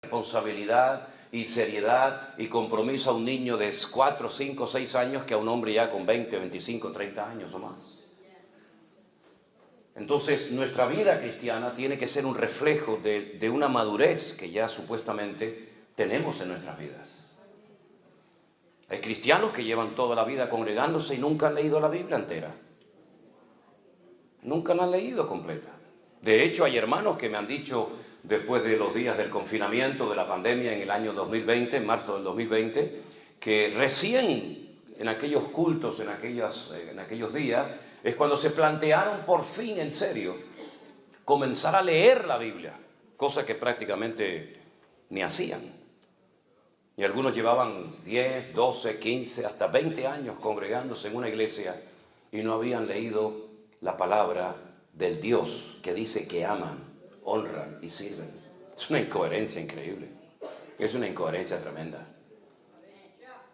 responsabilidad y seriedad y compromiso a un niño de 4, 5, 6 años que a un hombre ya con 20, 25, 30 años o más. Entonces, nuestra vida cristiana tiene que ser un reflejo de una madurez que ya supuestamente tenemos en nuestras vidas. Hay cristianos que llevan toda la vida congregándose y nunca han leído la Biblia entera. Nunca la han leído completa. De hecho, hay hermanos que me han dicho, después de los días del confinamiento, de la pandemia en el año 2020, en marzo del 2020, que recién en aquellos cultos, en aquellos días, es cuando se plantearon por fin en serio comenzar a leer la Biblia, cosa que prácticamente ni hacían. Y algunos llevaban 10, 12, 15, hasta 20 años congregándose en una iglesia y no habían leído la palabra del Dios que dice que aman, honran y sirven. Es una incoherencia increíble. Es una incoherencia tremenda.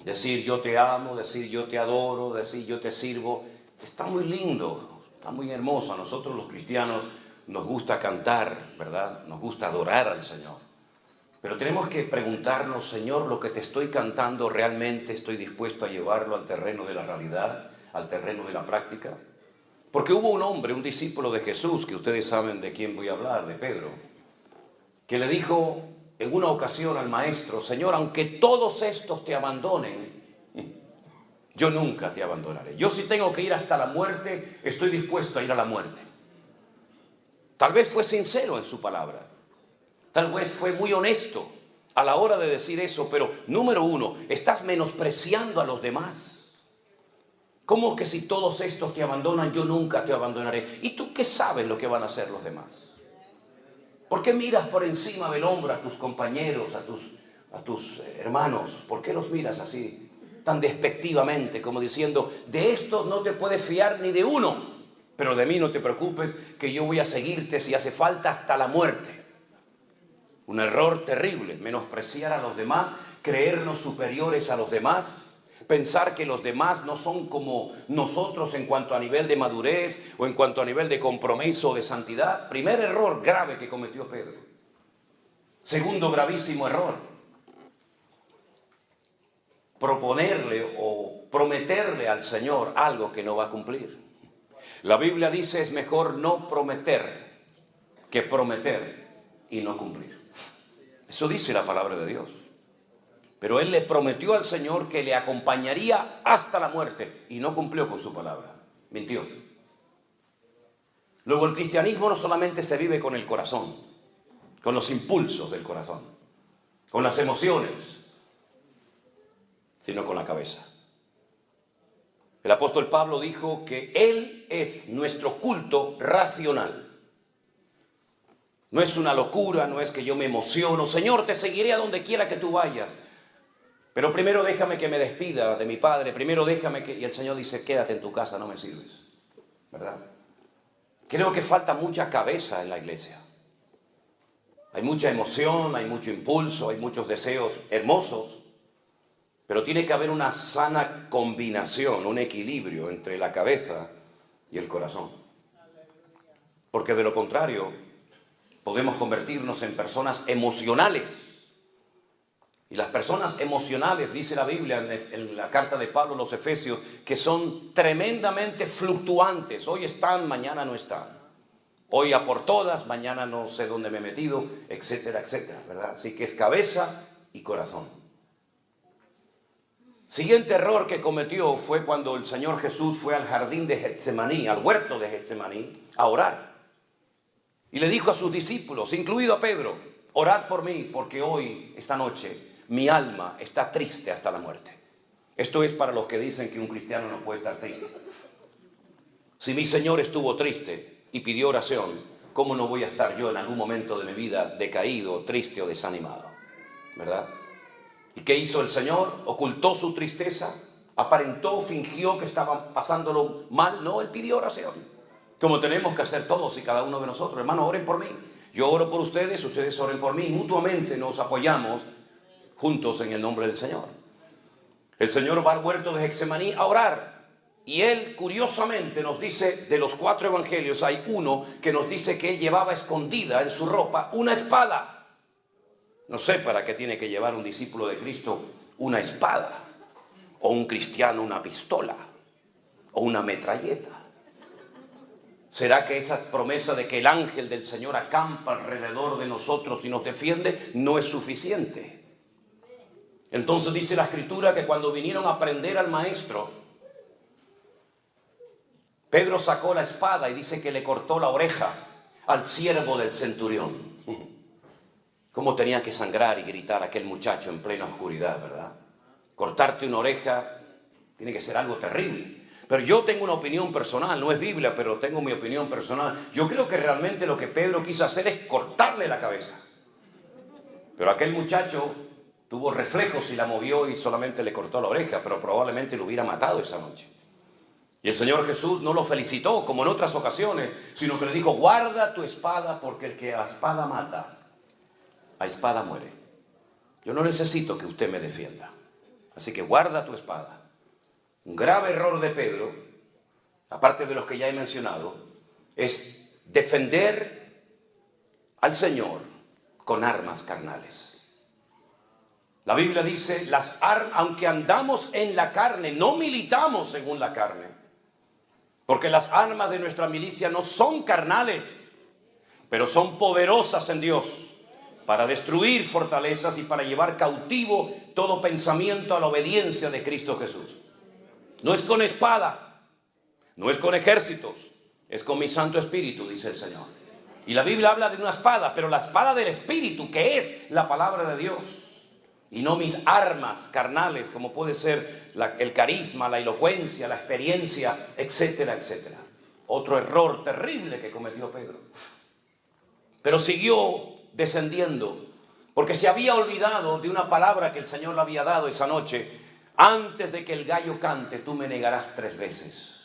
Decir yo te amo, decir yo te adoro, decir yo te sirvo, está muy lindo, está muy hermoso. A nosotros los cristianos nos gusta cantar, ¿verdad? Nos gusta adorar al Señor. Pero tenemos que preguntarnos, Señor, lo que te estoy cantando, ¿realmente estoy dispuesto a llevarlo al terreno de la realidad, al terreno de la práctica? Porque hubo un hombre, un discípulo de Jesús, que ustedes saben de quién voy a hablar, de Pedro, que le dijo en una ocasión al maestro: Señor, aunque todos estos te abandonen, yo nunca te abandonaré. Yo, si tengo que ir hasta la muerte, estoy dispuesto a ir a la muerte. Tal vez fue sincero en su palabra, tal vez fue muy honesto a la hora de decir eso, pero número uno, estás menospreciando a los demás. ¿Cómo que si todos estos te abandonan, yo nunca te abandonaré? ¿Y tú qué sabes lo que van a hacer los demás? ¿Por qué miras por encima del hombro a tus compañeros, a tus hermanos? ¿Por qué los miras así, tan despectivamente, como diciendo, de estos no te puedes fiar ni de uno, pero de mí no te preocupes, que yo voy a seguirte si hace falta hasta la muerte? Un error terrible, menospreciar a los demás, creernos superiores a los demás, pensar que los demás no son como nosotros en cuanto a nivel de madurez o en cuanto a nivel de compromiso o de santidad. Primer error grave que cometió Pedro. Segundo gravísimo error, proponerle o prometerle al Señor algo que no va a cumplir. La Biblia dice: es mejor no prometer que prometer y no cumplir. Eso dice la palabra de Dios. Pero él le prometió al Señor que le acompañaría hasta la muerte y no cumplió con su palabra. Mintió. Luego, el cristianismo no solamente se vive con el corazón, con los impulsos del corazón, con las emociones, sino con la cabeza. El apóstol Pablo dijo que Él es nuestro culto racional. No es una locura, no es que yo me emociono. Señor, te seguiré a donde quiera que tú vayas. Pero primero déjame que me despida de mi padre, primero déjame que... Y el Señor dice: quédate en tu casa, no me sirves, ¿verdad? Creo que falta mucha cabeza en la iglesia. Hay mucha emoción, hay mucho impulso, hay muchos deseos hermosos, pero tiene que haber una sana combinación, un equilibrio entre la cabeza y el corazón. Porque de lo contrario, podemos convertirnos en personas emocionales. Y las personas emocionales, dice la Biblia en la carta de Pablo a los Efesios, que son tremendamente fluctuantes. Hoy están, mañana no están. Hoy a por todas, mañana no sé dónde me he metido, etcétera, etcétera, ¿verdad? Así que es cabeza y corazón. Siguiente error que cometió fue cuando el Señor Jesús fue al jardín de Getsemaní, al huerto de Getsemaní, a orar. Y le dijo a sus discípulos, incluido a Pedro: orad por mí, porque hoy, esta noche, mi alma está triste hasta la muerte. Esto es para los que dicen que un cristiano no puede estar triste. Si mi Señor estuvo triste y pidió oración, ¿cómo no voy a estar yo en algún momento de mi vida decaído, triste o desanimado? ¿Verdad? ¿Y qué hizo el Señor? ¿Ocultó su tristeza? ¿Aparentó, fingió que estaba pasándolo mal? No, Él pidió oración, como tenemos que hacer todos y cada uno de nosotros. Hermanos, oren por mí. Yo oro por ustedes, ustedes oren por mí. Mutuamente nos apoyamos juntos en el nombre del Señor. El Señor va al huerto de Getsemaní a orar. Y Él, curiosamente, nos dice, de los 4 evangelios, hay uno que nos dice que Él llevaba escondida en su ropa una espada. No sé para qué tiene que llevar un discípulo de Cristo una espada, o un cristiano una pistola, o una metralleta. ¿Será que esa promesa de que el ángel del Señor acampa alrededor de nosotros y nos defiende no es suficiente? Entonces dice la Escritura que cuando vinieron a prender al maestro, Pedro sacó la espada y dice que le cortó la oreja al siervo del centurión. Cómo tenía que sangrar y gritar aquel muchacho en plena oscuridad, ¿verdad? Cortarte una oreja tiene que ser algo terrible. Pero yo tengo una opinión personal, no es Biblia, pero tengo mi opinión personal. Yo creo que realmente lo que Pedro quiso hacer es cortarle la cabeza. Pero aquel muchacho tuvo reflejos y la movió y solamente le cortó la oreja, pero probablemente lo hubiera matado esa noche. Y el Señor Jesús no lo felicitó como en otras ocasiones, sino que le dijo: guarda tu espada, porque el que a espada mata, a espada muere. Yo no necesito que usted me defienda, así que guarda tu espada. Un grave error de Pedro, aparte de los que ya he mencionado, es defender al Señor con armas carnales. La Biblia dice, aunque andamos en la carne, no militamos según la carne, porque las armas de nuestra milicia no son carnales, pero son poderosas en Dios para destruir fortalezas y para llevar cautivo todo pensamiento a la obediencia de Cristo Jesús. No es con espada, no es con ejércitos, es con mi Santo Espíritu, dice el Señor. Y la Biblia habla de una espada, pero la espada del Espíritu, que es la palabra de Dios. Y no mis armas carnales, como puede ser el carisma, la elocuencia, la experiencia, etcétera, etcétera. Otro error terrible que cometió Pedro. Pero siguió descendiendo, porque se había olvidado de una palabra que el Señor le había dado esa noche. Antes de que el gallo cante, tú me negarás 3 veces.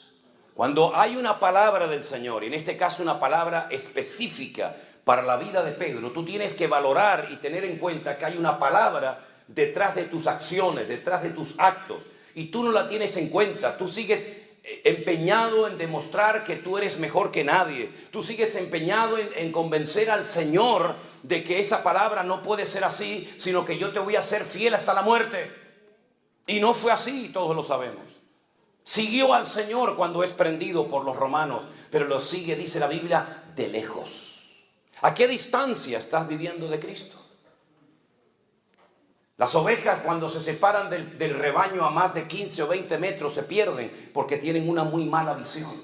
Cuando hay una palabra del Señor, y en este caso una palabra específica para la vida de Pedro, tú tienes que valorar y tener en cuenta que hay una palabra detrás de tus acciones, detrás de tus actos, y tú no la tienes en cuenta. Tú sigues empeñado en demostrar que tú eres mejor que nadie. Tú sigues empeñado en convencer al Señor de que esa palabra no puede ser así, sino que yo te voy a ser fiel hasta la muerte. Y no fue así, todos lo sabemos. Siguió al Señor cuando es prendido por los romanos, pero lo sigue, dice la Biblia, de lejos. ¿A qué distancia estás viviendo de Cristo? Las ovejas, cuando se separan del rebaño a más de 15 o 20 metros, se pierden porque tienen una muy mala visión.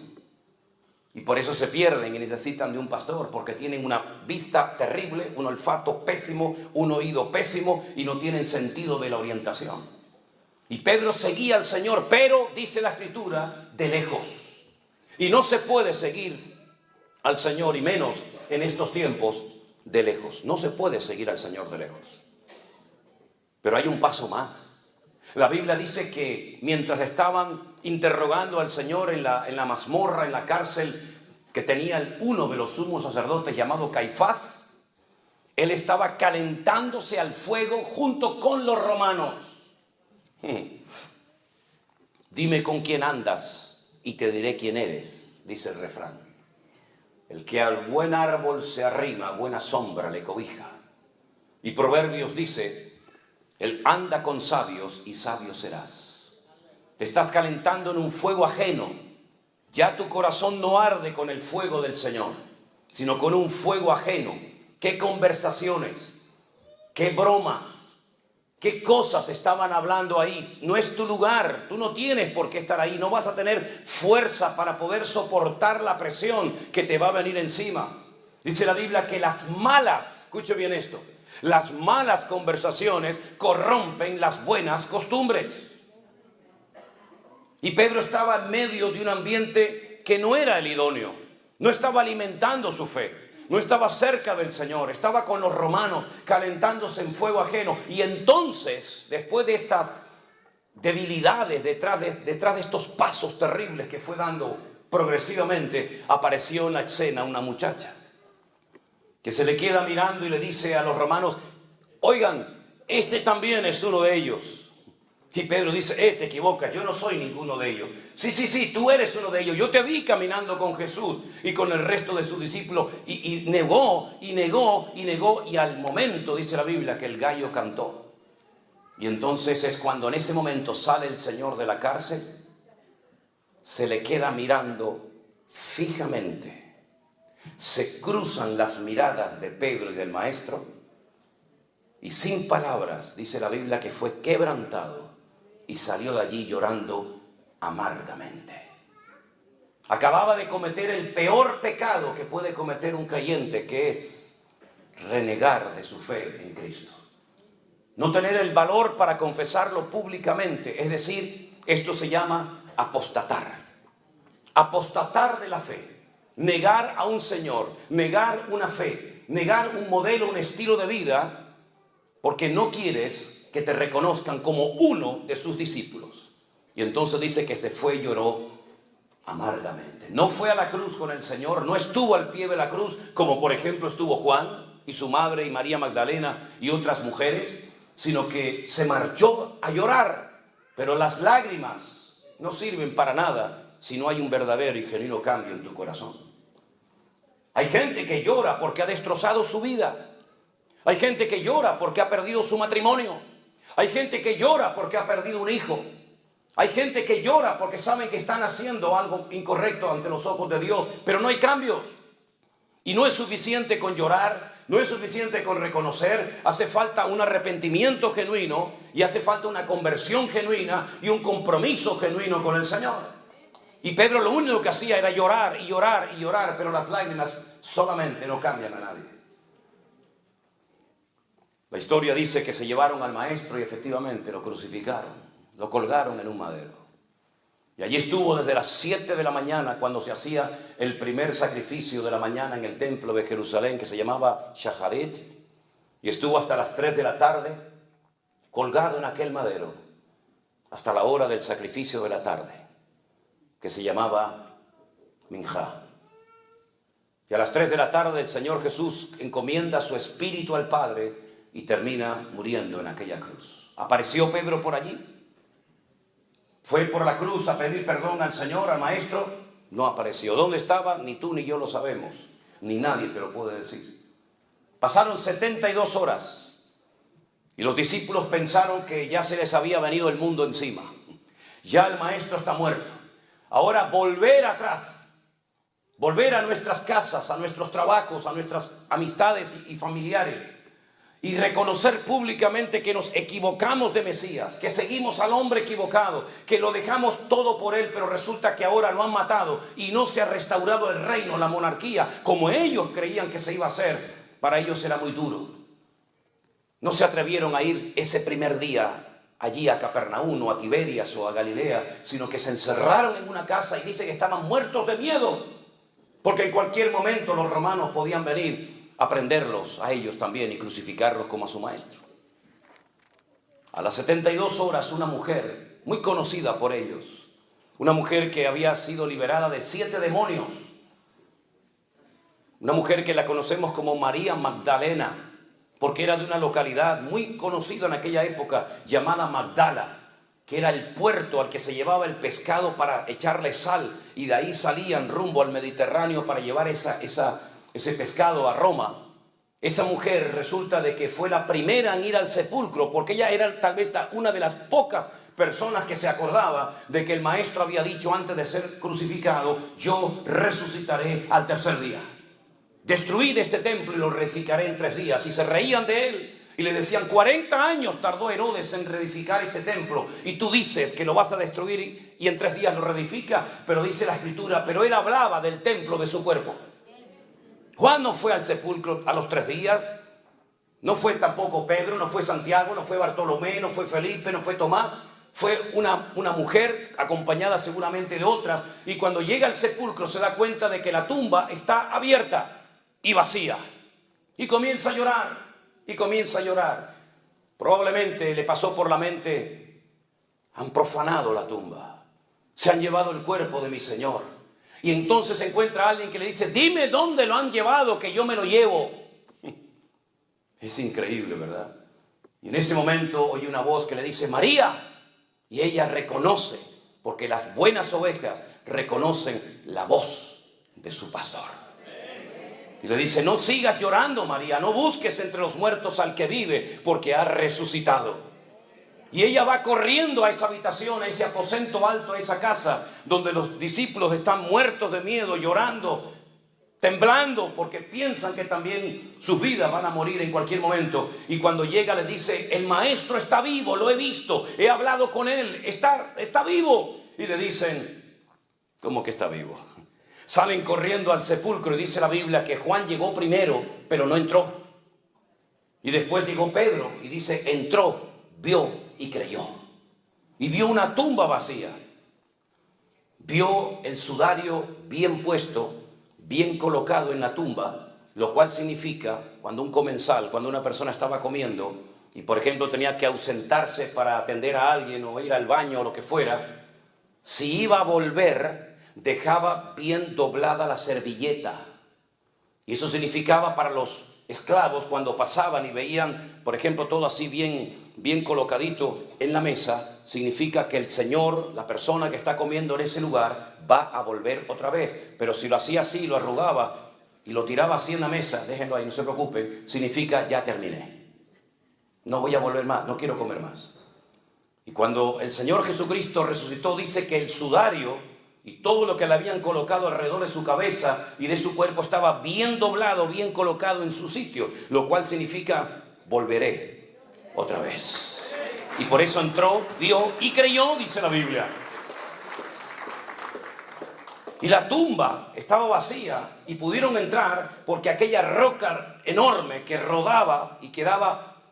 Y por eso se pierden y necesitan de un pastor, porque tienen una vista terrible, un olfato pésimo, un oído pésimo y no tienen sentido de la orientación. Y Pedro seguía al Señor, pero, dice la Escritura, de lejos. Y no se puede seguir al Señor, y menos en estos tiempos, de lejos. No se puede seguir al Señor de lejos. Pero hay un paso más. La Biblia dice que mientras estaban interrogando al Señor en la mazmorra, en la cárcel que tenía uno de los sumos sacerdotes llamado Caifás, él estaba calentándose al fuego junto con los romanos. Dime con quién andas y te diré quién eres, dice el refrán. El que al buen árbol se arrima, buena sombra le cobija. Y Proverbios dice, él anda con sabios y sabio serás. Te estás calentando en un fuego ajeno. Ya tu corazón no arde con el fuego del Señor, sino con un fuego ajeno. ¿Qué conversaciones? ¿Qué bromas? ¿Qué cosas estaban hablando ahí? No es tu lugar, tú no tienes por qué estar ahí, no vas a tener fuerza para poder soportar la presión que te va a venir encima. Dice la Biblia que las malas, escuche bien esto, las malas conversaciones corrompen las buenas costumbres. Y Pedro estaba en medio de un ambiente que no era el idóneo, no estaba alimentando su fe. No estaba cerca del Señor, estaba con los romanos calentándose en fuego ajeno. Y entonces, después de estas debilidades, detrás de estos pasos terribles que fue dando progresivamente, apareció en la escena una muchacha que se le queda mirando y le dice a los romanos: oigan, este también es uno de ellos. Y Pedro dice, te equivocas, yo no soy ninguno de ellos. Sí, tú eres uno de ellos. Yo te vi caminando con Jesús y con el resto de sus discípulos. Y negó, y al momento, dice la Biblia, que el gallo cantó. Y entonces es cuando en ese momento sale el Señor de la cárcel, se le queda mirando fijamente. Se cruzan las miradas de Pedro y del Maestro. Y sin palabras, dice la Biblia, que fue quebrantado. Y salió de allí llorando amargamente. Acababa de cometer el peor pecado que puede cometer un creyente, que es renegar de su fe en Cristo. No tener el valor para confesarlo públicamente. Es decir, esto se llama apostatar. Apostatar de la fe. Negar a un Señor, negar una fe, negar un modelo, un estilo de vida, porque no quieres que te reconozcan como uno de sus discípulos. Y entonces dice que se fue y lloró amargamente. No fue a la cruz con el Señor, no estuvo al pie de la cruz, como por ejemplo estuvo Juan y su madre y María Magdalena y otras mujeres, sino que se marchó a llorar. Pero las lágrimas no sirven para nada si no hay un verdadero y genuino cambio en tu corazón. Hay gente que llora porque ha destrozado su vida. Hay gente que llora porque ha perdido su matrimonio. Hay gente que llora porque ha perdido un hijo. Hay gente que llora porque saben que están haciendo algo incorrecto ante los ojos de Dios, pero no hay cambios. Y no es suficiente con llorar, no es suficiente con reconocer, hace falta un arrepentimiento genuino y hace falta una conversión genuina y un compromiso genuino con el Señor. Y Pedro lo único que hacía era llorar y llorar y llorar, pero las lágrimas solamente no cambian a nadie. La historia dice que se llevaron al Maestro y efectivamente lo crucificaron, lo colgaron en un madero. Y allí estuvo desde las 7 de la mañana, cuando se hacía el primer sacrificio de la mañana en el templo de Jerusalén, que se llamaba Shacharit, y estuvo hasta las 3 de la tarde, colgado en aquel madero, hasta la hora del sacrificio de la tarde, que se llamaba Minjá. Y a las 3 de la tarde el Señor Jesús encomienda su espíritu al Padre y termina muriendo en aquella cruz. ¿Apareció Pedro por allí? ¿Fue por la cruz a pedir perdón al Señor, al Maestro? No apareció. ¿Dónde estaba? Ni tú ni yo lo sabemos. Ni nadie te lo puede decir. Pasaron 72 horas y los discípulos pensaron que ya se les había venido el mundo encima. Ya el Maestro está muerto. Ahora volver atrás, volver a nuestras casas, a nuestros trabajos, a nuestras amistades y familiares, y reconocer públicamente que nos equivocamos de Mesías, que seguimos al hombre equivocado, que lo dejamos todo por él, pero resulta que ahora lo han matado y no se ha restaurado el reino, la monarquía, como ellos creían que se iba a hacer. Para ellos era muy duro. No se atrevieron a ir ese primer día allí a Capernaum o a Tiberias o a Galilea, sino que se encerraron en una casa y dice que estaban muertos de miedo, porque en cualquier momento los romanos podían venir a prenderlos a ellos también y crucificarlos como a su Maestro. A las 72 horas una mujer muy conocida por ellos, una mujer que había sido liberada de 7 demonios, una mujer que la conocemos como María Magdalena, porque era de una localidad muy conocida en aquella época llamada Magdala, que era el puerto al que se llevaba el pescado para echarle sal, y de ahí salían rumbo al Mediterráneo para llevar ese pescado a Roma. Esa mujer resulta de que fue la primera en ir al sepulcro, porque ella era tal vez una de las pocas personas que se acordaba de que el Maestro había dicho antes de ser crucificado: yo resucitaré al tercer día. Destruid este templo y lo reedificaré en 3 días. Y se reían de él y le decían: 40 años tardó Herodes en reedificar este templo y tú dices que lo vas a destruir y en 3 días lo reedifica. Pero dice la Escritura, pero él hablaba del templo de su cuerpo. Juan no fue al sepulcro a los 3 días, no fue tampoco Pedro, no fue Santiago, no fue Bartolomé, no fue Felipe, no fue Tomás. Fue una mujer acompañada seguramente de otras, y cuando llega al sepulcro se da cuenta de que la tumba está abierta y vacía, y comienza a llorar, y comienza a llorar. Probablemente le pasó por la mente: han profanado la tumba, se han llevado el cuerpo de mi Señor. Y entonces encuentra a alguien que le dice: dime dónde lo han llevado, que yo me lo llevo. Es increíble, ¿verdad? Y en ese momento oye una voz que le dice: María. Y ella reconoce, porque las buenas ovejas reconocen la voz de su pastor. Y le dice, no sigas llorando, María, no busques entre los muertos al que vive, porque ha resucitado. Y ella va corriendo a esa habitación, a ese aposento alto, a esa casa, donde los discípulos están muertos de miedo, llorando, temblando, porque piensan que también sus vidas van a morir en cualquier momento. Y cuando llega les dice, el maestro está vivo, lo he visto, he hablado con él, está vivo. Y le dicen, ¿cómo que está vivo? Salen corriendo al sepulcro y dice la Biblia que Juan llegó primero, pero no entró. Y después llegó Pedro y dice, entró, vio y creyó. Y vio una tumba vacía. Vio el sudario bien puesto, bien colocado en la tumba, lo cual significa, cuando un comensal, cuando una persona estaba comiendo y por ejemplo tenía que ausentarse para atender a alguien o ir al baño o lo que fuera, si iba a volver, dejaba bien doblada la servilleta. Y eso significaba para los esclavos, cuando pasaban y veían, por ejemplo, todo así bien colocadito en la mesa, significa que el Señor, la persona que está comiendo en ese lugar, va a volver otra vez. Pero si lo hacía así, lo arrugaba y lo tiraba así en la mesa, déjenlo ahí, no se preocupen, significa ya terminé. No voy a volver más, no quiero comer más. Y cuando el Señor Jesucristo resucitó, dice que el sudario y todo lo que le habían colocado alrededor de su cabeza y de su cuerpo estaba bien doblado, bien colocado en su sitio, lo cual significa volveré otra vez. Y por eso entró, vio y creyó, dice la Biblia. Y la tumba estaba vacía y pudieron entrar porque aquella roca enorme que rodaba y quedaba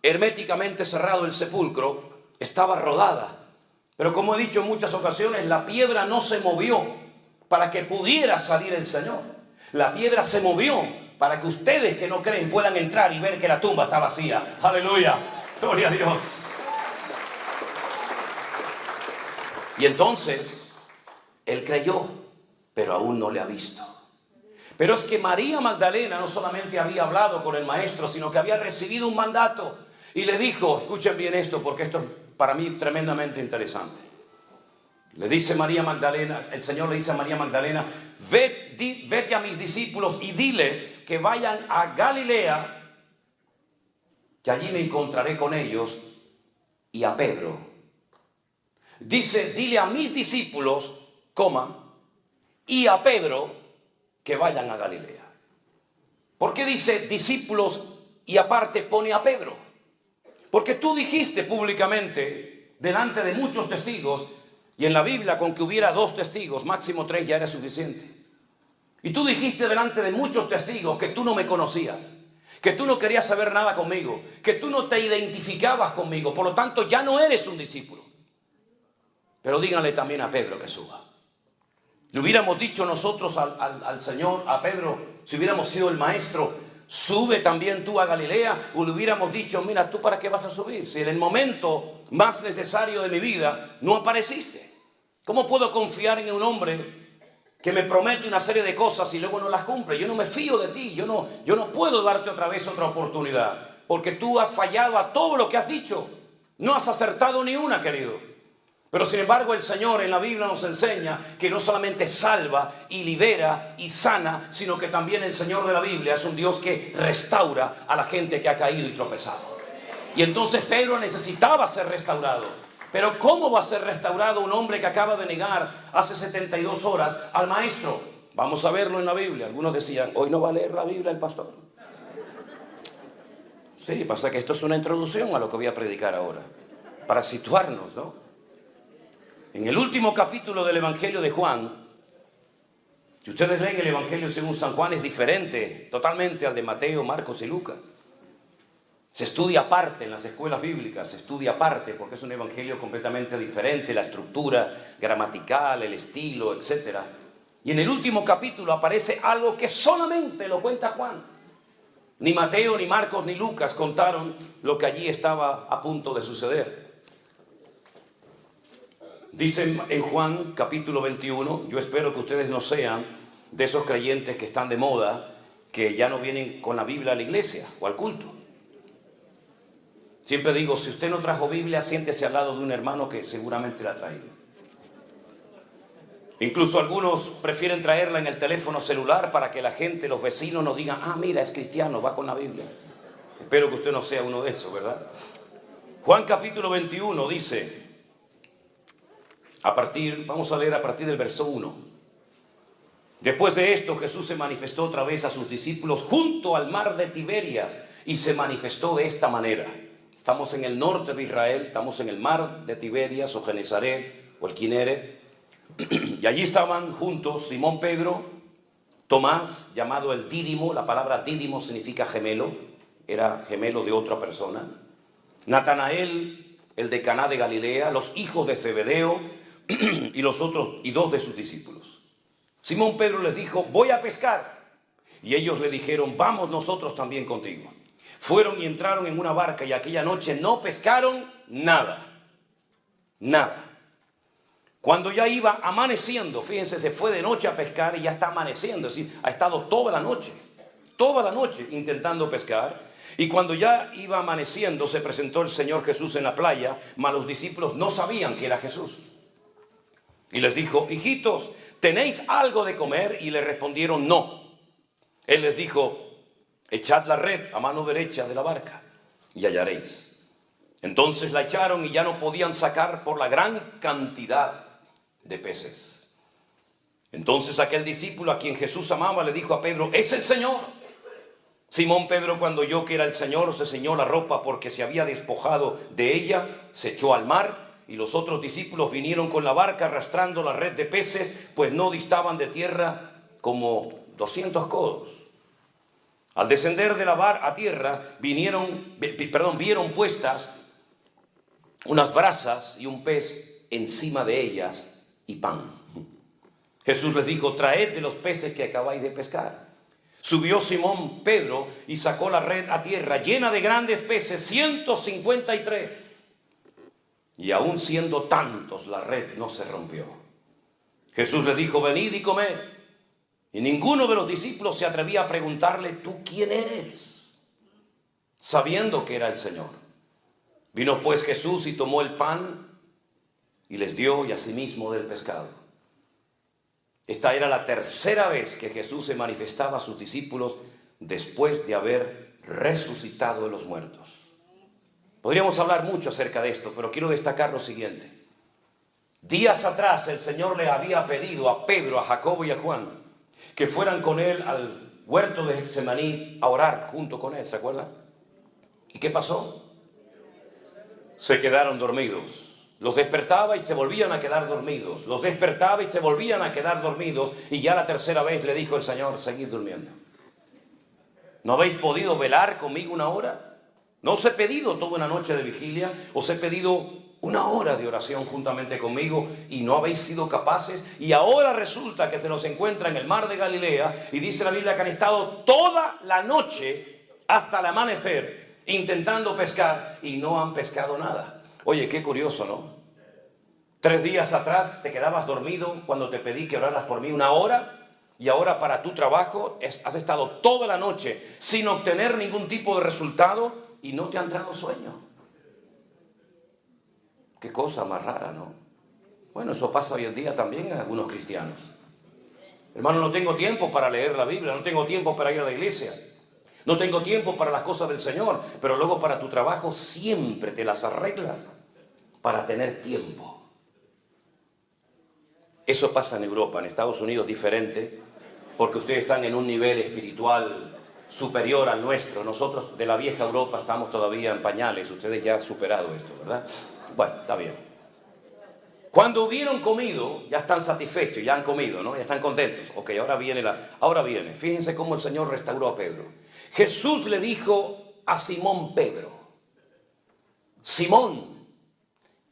herméticamente cerrado el sepulcro, estaba rodada. Pero como he dicho en muchas ocasiones, la piedra no se movió para que pudiera salir el Señor. La piedra se movió para que ustedes que no creen puedan entrar y ver que la tumba está vacía. ¡Aleluya! ¡Gloria a Dios! Y entonces, él creyó, pero aún no le ha visto. Pero es que María Magdalena no solamente había hablado con el maestro, sino que había recibido un mandato. Y le dijo, escuchen bien esto, porque esto es para mí tremendamente interesante. Le dice María Magdalena, el Señor le dice a María Magdalena, vete a mis discípulos y diles que vayan a Galilea, que allí me encontraré con ellos, y a Pedro. Dice, dile a mis discípulos, y a Pedro, que vayan a Galilea. ¿Por qué dice discípulos y aparte pone a Pedro? Porque tú dijiste públicamente, delante de muchos testigos, y en la Biblia con que hubiera 2 testigos, máximo 3 ya era suficiente. Y tú dijiste delante de muchos testigos que tú no me conocías, que tú no querías saber nada conmigo, que tú no te identificabas conmigo, por lo tanto ya no eres un discípulo. Pero díganle también a Pedro que suba. Le hubiéramos dicho nosotros al Señor, a Pedro, si hubiéramos sido el maestro, sube también tú a Galilea, o le hubiéramos dicho, mira, ¿tú para qué vas a subir? Si en el momento más necesario de mi vida no apareciste. ¿Cómo puedo confiar en un hombre que me promete una serie de cosas y luego no las cumple? Yo no me fío de ti, yo no puedo darte otra vez otra oportunidad, porque tú has fallado a todo lo que has dicho. No has acertado ni una, querido. Pero sin embargo el Señor en la Biblia nos enseña que no solamente salva y libera y sana, sino que también el Señor de la Biblia es un Dios que restaura a la gente que ha caído y tropezado. Y entonces Pedro necesitaba ser restaurado. Pero ¿cómo va a ser restaurado un hombre que acaba de negar hace 72 horas al maestro? Vamos a verlo en la Biblia. Algunos decían, hoy no va a leer la Biblia el pastor. Sí, pasa que esto es una introducción a lo que voy a predicar ahora, para situarnos, ¿no? En el último capítulo del Evangelio de Juan, si ustedes leen el Evangelio según San Juan, es diferente totalmente al de Mateo, Marcos y Lucas. Se estudia aparte en las escuelas bíblicas, se estudia aparte porque es un evangelio completamente diferente, la estructura gramatical, el estilo, etc. Y en el último capítulo aparece algo que solamente lo cuenta Juan. Ni Mateo, ni Marcos, ni Lucas contaron lo que allí estaba a punto de suceder. Dice en Juan capítulo 21, yo espero que ustedes no sean de esos creyentes que están de moda, que ya no vienen con la Biblia a la iglesia o al culto. Siempre digo, si usted no trajo Biblia, siéntese al lado de un hermano que seguramente la trae. Incluso algunos prefieren traerla en el teléfono celular para que la gente, los vecinos, nos digan, ah, mira, es cristiano, va con la Biblia. Espero que usted no sea uno de esos, ¿verdad? Juan capítulo 21 dice, vamos a leer a partir del verso 1. Después de esto, Jesús se manifestó otra vez a sus discípulos junto al mar de Tiberias y se manifestó de esta manera. Estamos en el norte de Israel, estamos en el mar de Tiberias o Genesaret o el Kineret. Y allí estaban juntos Simón Pedro, Tomás, llamado el Dídimo, la palabra Dídimo significa gemelo, era gemelo de otra persona, Natanael, el de Caná de Galilea, los hijos de Zebedeo y los otros y dos de sus discípulos. Simón Pedro les dijo, voy a pescar. Y ellos le dijeron, vamos nosotros también contigo. Fueron y entraron en una barca y aquella noche no pescaron nada. Cuando ya iba amaneciendo, fíjense, se fue de noche a pescar y ya está amaneciendo, es decir, ha estado toda la noche intentando pescar. Y cuando ya iba amaneciendo, se presentó el Señor Jesús en la playa, mas los discípulos no sabían que era Jesús. Y les dijo, hijitos, ¿tenéis algo de comer? Y le respondieron, no. Él les dijo, echad la red a mano derecha de la barca y hallaréis. Entonces la echaron y ya no podían sacar por la gran cantidad de peces. Entonces aquel discípulo a quien Jesús amaba le dijo a Pedro, es el Señor. Simón Pedro, cuando oyó que era el Señor, se ceñó la ropa porque se había despojado de ella, se echó al mar. Y los otros discípulos vinieron con la barca arrastrando la red de peces, pues no distaban de tierra como 200 codos. Al descender de la barca a tierra, vieron puestas unas brasas y un pez encima de ellas y pan. Jesús les dijo, traed de los peces que acabáis de pescar. Subió Simón Pedro y sacó la red a tierra llena de grandes peces, 153. Y aún siendo tantos, la red no se rompió. Jesús les dijo, venid y comed. Y ninguno de los discípulos se atrevía a preguntarle, ¿tú quién eres? Sabiendo que era el Señor. Vino pues Jesús y tomó el pan y les dio y asimismo del pescado. Esta era la tercera vez que Jesús se manifestaba a sus discípulos después de haber resucitado de los muertos. Podríamos hablar mucho acerca de esto, pero quiero destacar lo siguiente. Días atrás el Señor le había pedido a Pedro, a Jacobo y a Juan que fueran con él al huerto de Getsemaní a orar junto con él, ¿se acuerdan? ¿Y qué pasó? Se quedaron dormidos. Los despertaba y se volvían a quedar dormidos. Los despertaba y se volvían a quedar dormidos. Y ya la tercera vez le dijo el Señor, seguid durmiendo. ¿No habéis podido velar conmigo una hora? ¿No os he pedido toda una noche de vigilia? ¿Os he pedido una hora de oración juntamente conmigo y no habéis sido capaces? Y ahora resulta que se nos encuentra en el mar de Galilea y dice la Biblia que han estado toda la noche hasta el amanecer intentando pescar y no han pescado nada. Oye, qué curioso, ¿no? 3 días atrás te quedabas dormido cuando te pedí que oraras por mí una hora. Y ahora para tu trabajo has estado toda la noche sin obtener ningún tipo de resultado y no te ha entrado sueño. Qué cosa más rara, ¿no? Bueno, eso pasa hoy en día también a algunos cristianos. Hermano, no tengo tiempo para leer la Biblia, no tengo tiempo para ir a la iglesia, no tengo tiempo para las cosas del Señor, pero luego para tu trabajo siempre te las arreglas para tener tiempo. Eso pasa en Europa, en Estados Unidos diferente, porque ustedes están en un nivel espiritual superior al nuestro. Nosotros de la vieja Europa estamos todavía en pañales, ustedes ya han superado esto, ¿verdad? Bueno, está bien. Cuando hubieron comido, ya están satisfechos, ya han comido, ¿no? Ya están contentos. Ok, ahora viene. Fíjense cómo el Señor restauró a Pedro. Jesús le dijo a Simón Pedro, Simón,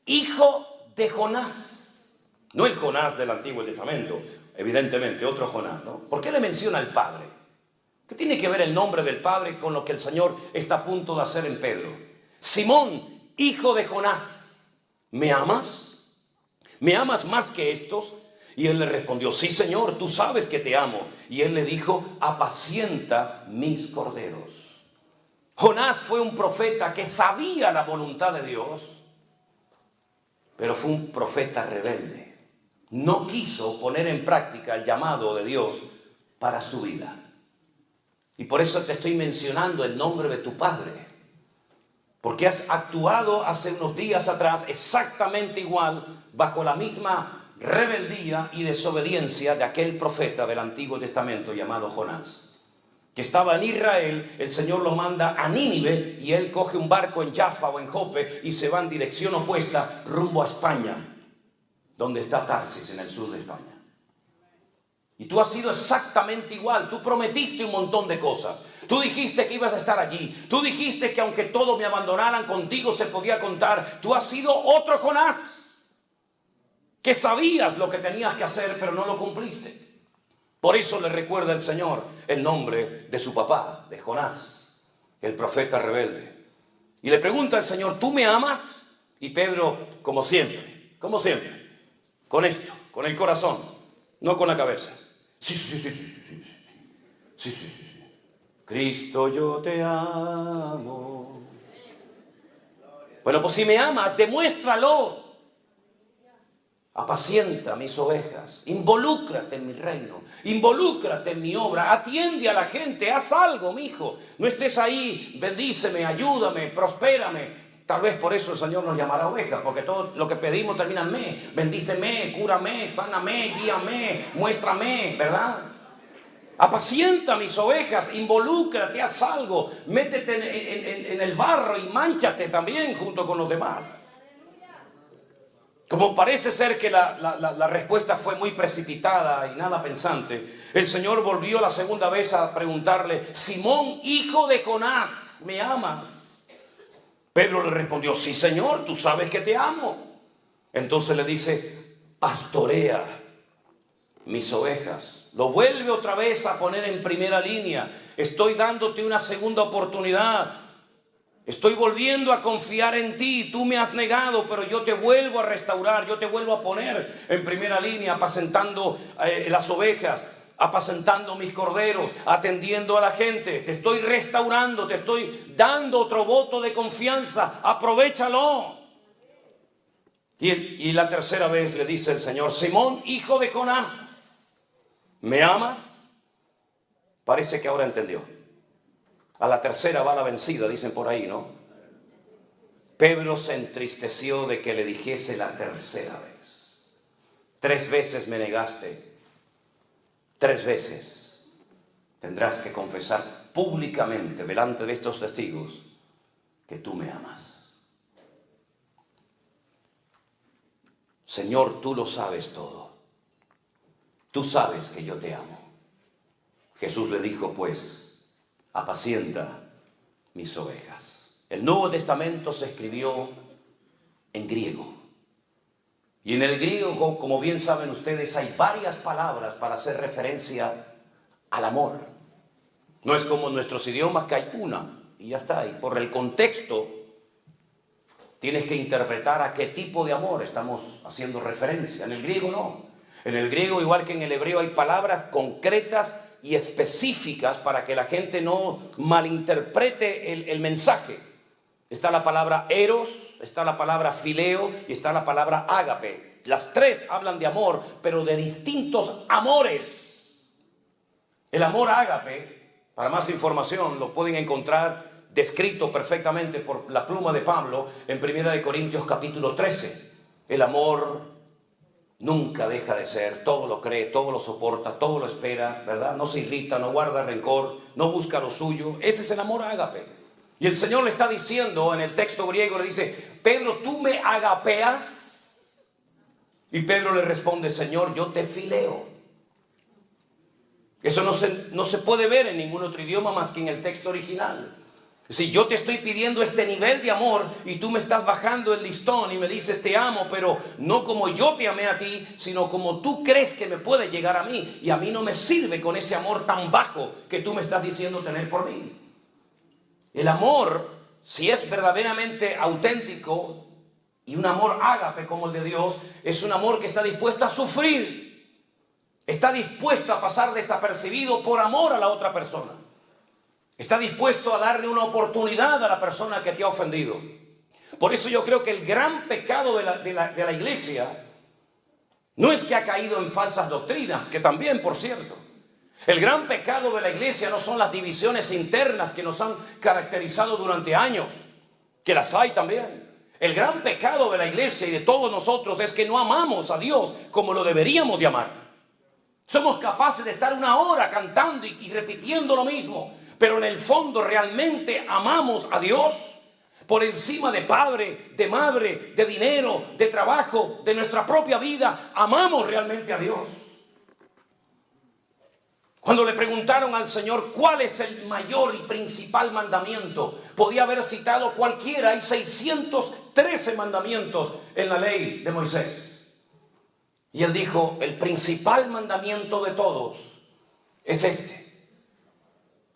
hijo de Jonás. No el Jonás del Antiguo Testamento, evidentemente, otro Jonás, ¿no? ¿Por qué le menciona al Padre? ¿Qué tiene que ver el nombre del Padre con lo que el Señor está a punto de hacer en Pedro? Simón, hijo de Jonás, ¿me amas? ¿Me amas más que estos? Y él le respondió, sí, Señor, tú sabes que te amo. Y él le dijo, apacienta mis corderos. Jonás fue un profeta que sabía la voluntad de Dios, pero fue un profeta rebelde. No quiso poner en práctica el llamado de Dios para su vida. Y por eso te estoy mencionando el nombre de tu padre. Porque has actuado hace unos días atrás exactamente igual, bajo la misma rebeldía y desobediencia de aquel profeta del Antiguo Testamento llamado Jonás, que estaba en Israel. El Señor lo manda a Nínive y él coge un barco en Jaffa o en Jope y se va en dirección opuesta rumbo a España, donde está Tarsis, en el sur de España. Y tú has sido exactamente igual. Tú prometiste un montón de cosas. Tú dijiste que ibas a estar allí. Tú dijiste que aunque todos me abandonaran, contigo se podía contar. Tú has sido otro Jonás, que sabías lo que tenías que hacer, pero no lo cumpliste. Por eso le recuerda el Señor el nombre de su papá, de Jonás, el profeta rebelde. Y le pregunta al Señor, ¿tú me amas? Y Pedro, como siempre, con esto, con el corazón, no con la cabeza. Sí. Cristo, yo te amo. Bueno, pues si me amas, demuéstralo. Apacienta mis ovejas, involúcrate en mi reino, involúcrate en mi obra, atiende a la gente, haz algo, mi hijo. No estés ahí, bendíceme, ayúdame, prospérame. Tal vez por eso el Señor nos llamará ovejas, porque todo lo que pedimos termina en me. Bendíceme, cúrame, sáname, guíame, muéstrame, ¿verdad? Apacienta mis ovejas, involúcrate, haz algo, métete en el barro y mánchate también junto con los demás. Como parece ser que la respuesta fue muy precipitada y nada pensante, el Señor volvió la segunda vez a preguntarle, Simón, hijo de Jonás, ¿me amas? Pedro le respondió, sí, Señor, tú sabes que te amo. Entonces le dice, pastorea mis ovejas. Lo vuelve otra vez a poner en primera línea. Estoy dándote una segunda oportunidad. Estoy volviendo a confiar en ti. Tú me has negado, pero yo te vuelvo a restaurar. Yo te vuelvo a poner en primera línea, apacentando las ovejas, apacentando mis corderos, atendiendo a la gente. Te estoy restaurando, te estoy dando otro voto de confianza. Aprovechalo. Y la tercera vez le dice el Señor, Simón, hijo de Jonás, ¿me amas? Parece que ahora entendió. A la tercera va la vencida, dicen por ahí, ¿no? Pedro se entristeció de que le dijese la tercera vez. 3 veces me negaste. 3 veces tendrás que confesar públicamente delante de estos testigos que tú me amas. Señor, tú lo sabes todo. Tú sabes que yo te amo. Jesús le dijo, pues, apacienta mis ovejas. El Nuevo Testamento se escribió en griego. Y en el griego, como bien saben ustedes, hay varias palabras para hacer referencia al amor. No es como en nuestros idiomas que hay una y ya está. Y por el contexto tienes que interpretar a qué tipo de amor estamos haciendo referencia. En el griego no. En el griego, igual que en el hebreo, hay palabras concretas y específicas para que la gente no malinterprete el mensaje. Está la palabra eros, está la palabra fileo y está la palabra ágape. Las 3 hablan de amor, pero de distintos amores. El amor ágape, para más información, lo pueden encontrar descrito perfectamente por la pluma de Pablo en 1 Corintios capítulo 13. El amor nunca deja de ser, todo lo cree, todo lo soporta, todo lo espera, ¿verdad? No se irrita, no guarda rencor, no busca lo suyo. Ese es el amor ágape. Y el Señor le está diciendo en el texto griego, le dice, Pedro, ¿tú me agapeas? Y Pedro le responde, Señor, yo te fileo. Eso no se puede ver en ningún otro idioma más que en el texto original. Si yo te estoy pidiendo este nivel de amor y tú me estás bajando el listón y me dices te amo, pero no como yo te amé a ti, sino como tú crees que me puede llegar a mí. Y a mí no me sirve con ese amor tan bajo que tú me estás diciendo tener por mí. El amor, si es verdaderamente auténtico y un amor ágape como el de Dios, es un amor que está dispuesto a sufrir. Está dispuesto a pasar desapercibido por amor a la otra persona. Está dispuesto a darle una oportunidad a la persona que te ha ofendido. Por eso yo creo que el gran pecado de la iglesia no es que ha caído en falsas doctrinas, que también, por cierto. El gran pecado de la iglesia no son las divisiones internas que nos han caracterizado durante años, que las hay también. El gran pecado de la iglesia y de todos nosotros es que no amamos a Dios como lo deberíamos de amar. Somos capaces de estar una hora cantando y repitiendo lo mismo, pero en el fondo realmente amamos a Dios por encima de padre, de madre, de dinero, de trabajo, de nuestra propia vida. Amamos realmente a Dios. Cuando le preguntaron al Señor cuál es el mayor y principal mandamiento, podía haber citado cualquiera. Hay 613 mandamientos en la ley de Moisés. Y él dijo, el principal mandamiento de todos es este.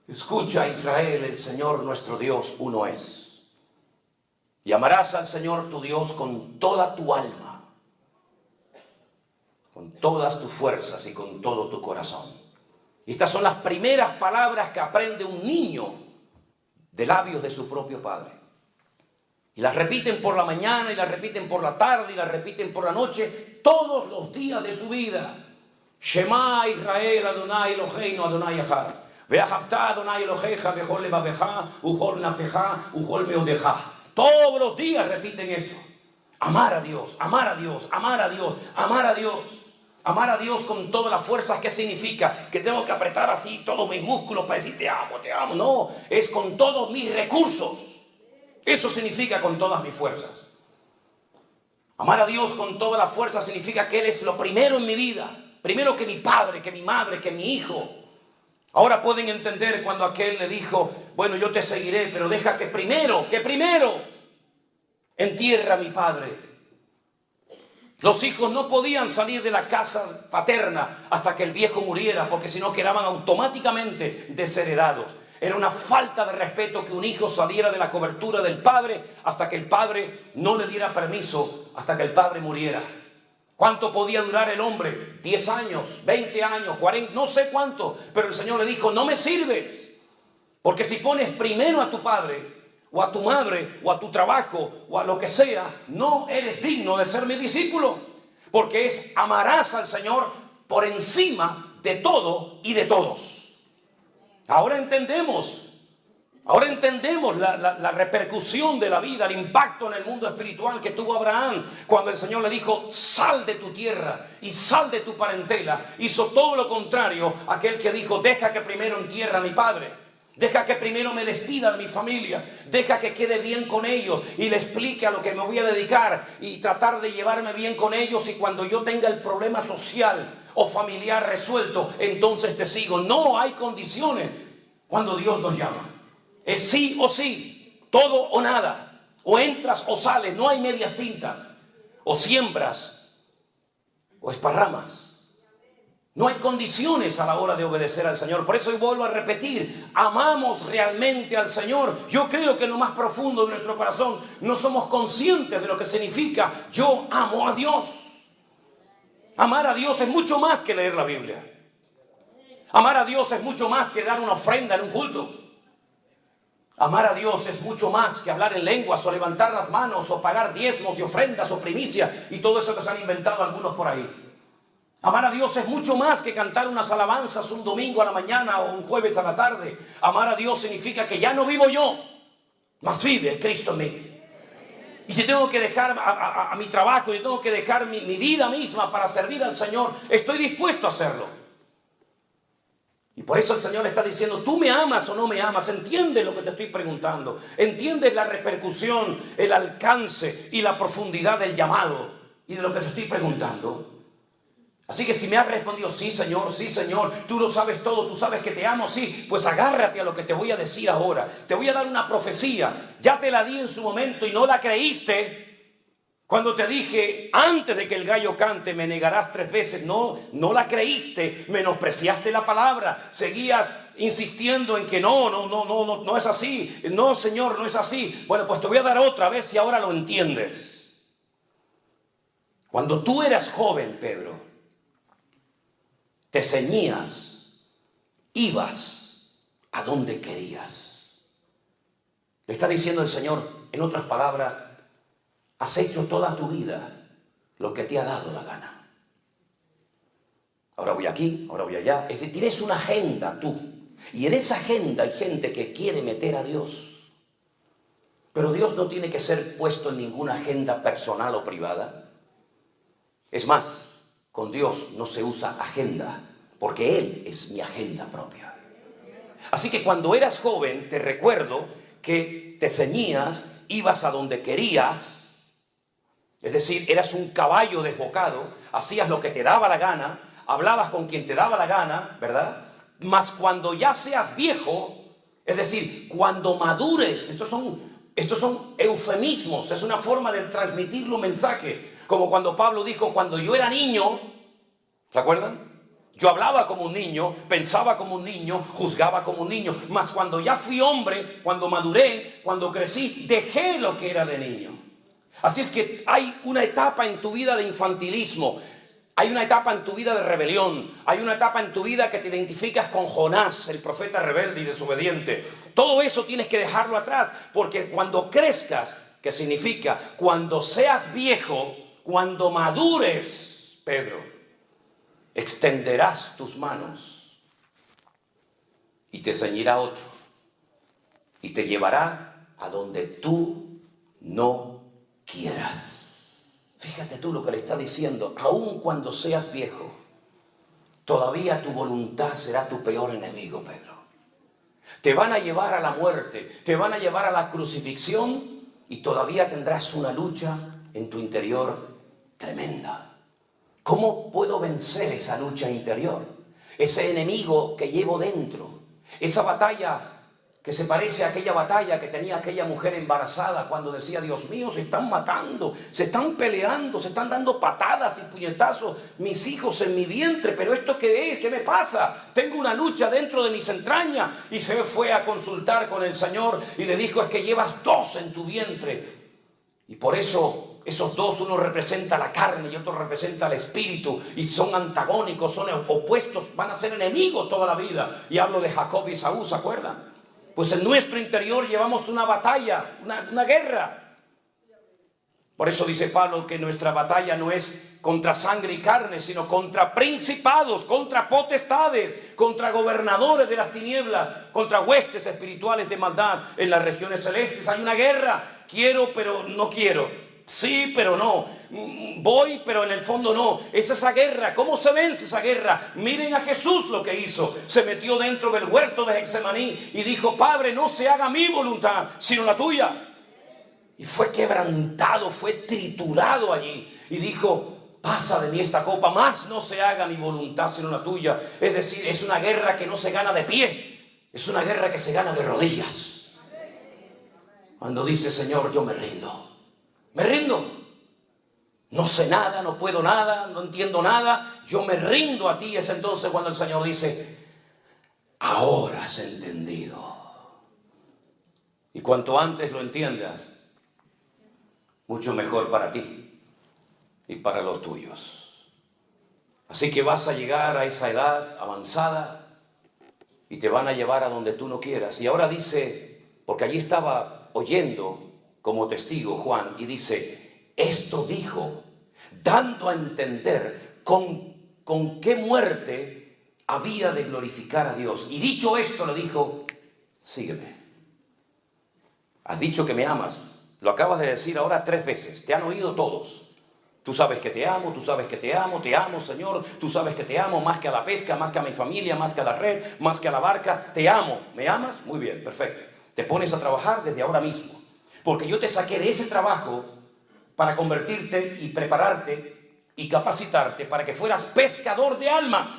Escucha, Israel, el Señor nuestro Dios uno es. Y amarás al Señor tu Dios con toda tu alma, con todas tus fuerzas y con todo tu corazón. Y estas son las primeras palabras que aprende un niño de labios de su propio padre. Y las repiten por la mañana, y las repiten por la tarde, y las repiten por la noche, todos los días de su vida. Shema Israel Adonai Eloheinu Adonai Echad. Ve'ahavta Adonai Elohecha bechol levavecha uchol nafecha uchol meodecha. Todos los días repiten esto. Amar a Dios, amar a Dios, amar a Dios, amar a Dios. Amar a Dios con todas las fuerzas. ¿Qué significa? Que tengo que apretar así todos mis músculos para decir te amo, te amo. No, es con todos mis recursos. Eso significa con todas mis fuerzas. Amar a Dios con todas las fuerzas significa que Él es lo primero en mi vida. Primero que mi padre, que mi madre, que mi hijo. Ahora pueden entender cuando aquel le dijo, bueno, yo te seguiré, pero deja que primero entierre a mi padre. Los hijos no podían salir de la casa paterna hasta que el viejo muriera, porque si no quedaban automáticamente desheredados. Era una falta de respeto que un hijo saliera de la cobertura del padre hasta que el padre no le diera permiso, hasta que el padre muriera. ¿Cuánto podía durar el hombre? 10 años, 20 años, 40, no sé cuánto. Pero el Señor le dijo, no me sirves. Porque si pones primero a tu padre, o a tu madre, o a tu trabajo, o a lo que sea, no eres digno de ser mi discípulo. Porque es amarás al Señor por encima de todo y de todos. Ahora entendemos la repercusión de la vida, el impacto en el mundo espiritual que tuvo Abraham cuando el Señor le dijo, sal de tu tierra y sal de tu parentela. Hizo todo lo contrario a aquel que dijo, deja que primero entierre a mi padre. Deja que primero me despida de mi familia. Deja que quede bien con ellos y le explique a lo que me voy a dedicar y tratar de llevarme bien con ellos. Y cuando yo tenga el problema social o familiar resuelto, entonces te sigo. No hay condiciones cuando Dios nos llama. Es sí o sí, todo o nada. O entras o sales, no hay medias tintas. O siembras o esparramas. No hay condiciones a la hora de obedecer al Señor. Por eso hoy vuelvo a repetir, amamos realmente al Señor. Yo creo que en lo más profundo de nuestro corazón no somos conscientes de lo que significa yo amo a Dios. Amar a Dios es mucho más que leer la Biblia. Amar a Dios es mucho más que dar una ofrenda en un culto. Amar a Dios es mucho más que hablar en lenguas o levantar las manos o pagar diezmos y ofrendas o primicias y todo eso que se han inventado algunos por ahí. Amar a Dios es mucho más que cantar unas alabanzas un domingo a la mañana o un jueves a la tarde. Amar a Dios significa que ya no vivo yo, mas vive Cristo en mí. Y si tengo que dejar a mi trabajo, y tengo que dejar mi vida misma para servir al Señor, estoy dispuesto a hacerlo. Y por eso el Señor está diciendo, ¿tú me amas o no me amas? ¿Entiendes lo que te estoy preguntando? ¿Entiendes la repercusión, el alcance y la profundidad del llamado y de lo que te estoy preguntando? Así que si me has respondido, sí Señor, tú lo sabes todo, tú sabes que te amo, sí, pues agárrate a lo que te voy a decir ahora. Te voy a dar una profecía, ya te la di en su momento y no la creíste. Cuando te dije, antes de que el gallo cante, me negarás 3 veces. No la creíste, menospreciaste la palabra, seguías insistiendo en que no es así. No Señor, no es así. Bueno, pues te voy a dar otra, a ver si ahora lo entiendes. Cuando tú eras joven, Pedro, te ceñías, ibas a donde querías. Le está diciendo el Señor, en otras palabras, has hecho toda tu vida lo que te ha dado la gana. Ahora voy aquí, ahora voy allá. Es decir, tienes una agenda tú. Y en esa agenda hay gente que quiere meter a Dios. Pero Dios no tiene que ser puesto en ninguna agenda personal o privada. Es más, con Dios no se usa agenda, porque Él es mi agenda propia. Así que cuando eras joven, te recuerdo que te ceñías, ibas a donde querías. Es decir, eras un caballo desbocado, hacías lo que te daba la gana, hablabas con quien te daba la gana, ¿verdad? Mas cuando ya seas viejo, es decir, cuando madures, estos son eufemismos, es una forma de transmitir un mensaje. Como cuando Pablo dijo, cuando yo era niño, ¿se acuerdan? Yo hablaba como un niño, pensaba como un niño, juzgaba como un niño. Mas cuando ya fui hombre, cuando maduré, cuando crecí, dejé lo que era de niño. Así es que hay una etapa en tu vida de infantilismo. Hay una etapa en tu vida de rebelión. Hay una etapa en tu vida que te identificas con Jonás, el profeta rebelde y desobediente. Todo eso tienes que dejarlo atrás, porque cuando crezcas, ¿qué significa? Cuando seas viejo, cuando madures, Pedro, extenderás tus manos y te ceñirá otro y te llevará a donde tú no quieras. Fíjate tú lo que le está diciendo. Aun cuando seas viejo, todavía tu voluntad será tu peor enemigo, Pedro. Te van a llevar a la muerte, te van a llevar a la crucifixión y todavía tendrás una lucha en tu interior tremenda. ¿Cómo puedo vencer esa lucha interior? Ese enemigo que llevo dentro, esa batalla que se parece a aquella batalla que tenía aquella mujer embarazada cuando decía, Dios mío, se están matando, se están peleando, se están dando patadas y puñetazos mis hijos en mi vientre, pero ¿esto qué es? ¿Qué me pasa? Tengo una lucha dentro de mis entrañas. Y se fue a consultar con el Señor y le dijo, es que llevas 2 en tu vientre. Y por eso esos 2, uno representa la carne y otro representa el espíritu, y son antagónicos, son opuestos, van a ser enemigos toda la vida. Y hablo de Jacob y Esaú, ¿se acuerdan? Pues en nuestro interior llevamos una batalla, una guerra. Por eso dice Pablo que nuestra batalla no es contra sangre y carne, sino contra principados, contra potestades, contra gobernadores de las tinieblas, contra huestes espirituales de maldad en las regiones celestes. Hay una guerra. Quiero, pero no quiero. Sí, pero no. Voy, pero en el fondo no. Es esa guerra. ¿Cómo se vence esa guerra? Miren a Jesús lo que hizo. Se metió dentro del huerto de Getsemaní y dijo, Padre, no se haga mi voluntad, sino la tuya. Y fue quebrantado, fue triturado allí. Y dijo, pasa de mí esta copa, más no se haga mi voluntad, sino la tuya. Es decir, es una guerra que no se gana de pie. Es una guerra que se gana de rodillas. Cuando dice, Señor, yo me rindo. Me rindo. No sé nada, no puedo nada, no entiendo nada. Yo me rindo a ti. Es entonces cuando el Señor dice, ahora has entendido. Y cuanto antes lo entiendas, mucho mejor para ti y para los tuyos. Así que vas a llegar a esa edad avanzada y te van a llevar a donde tú no quieras. Y ahora dice, porque allí estaba oyendo como testigo Juan, y dice, esto dijo, dando a entender con qué muerte había de glorificar a Dios. Y dicho esto le dijo, sígueme. Has dicho que me amas. Lo acabas de decir ahora 3 veces. Te han oído todos. Tú sabes que te amo, tú sabes que te amo, Señor. Tú sabes que te amo más que a la pesca, más que a mi familia, más que a la red, más que a la barca. Te amo. ¿Me amas? Muy bien, perfecto. Te pones a trabajar desde ahora mismo. Porque yo te saqué de ese trabajo para convertirte y prepararte y capacitarte para que fueras pescador de almas.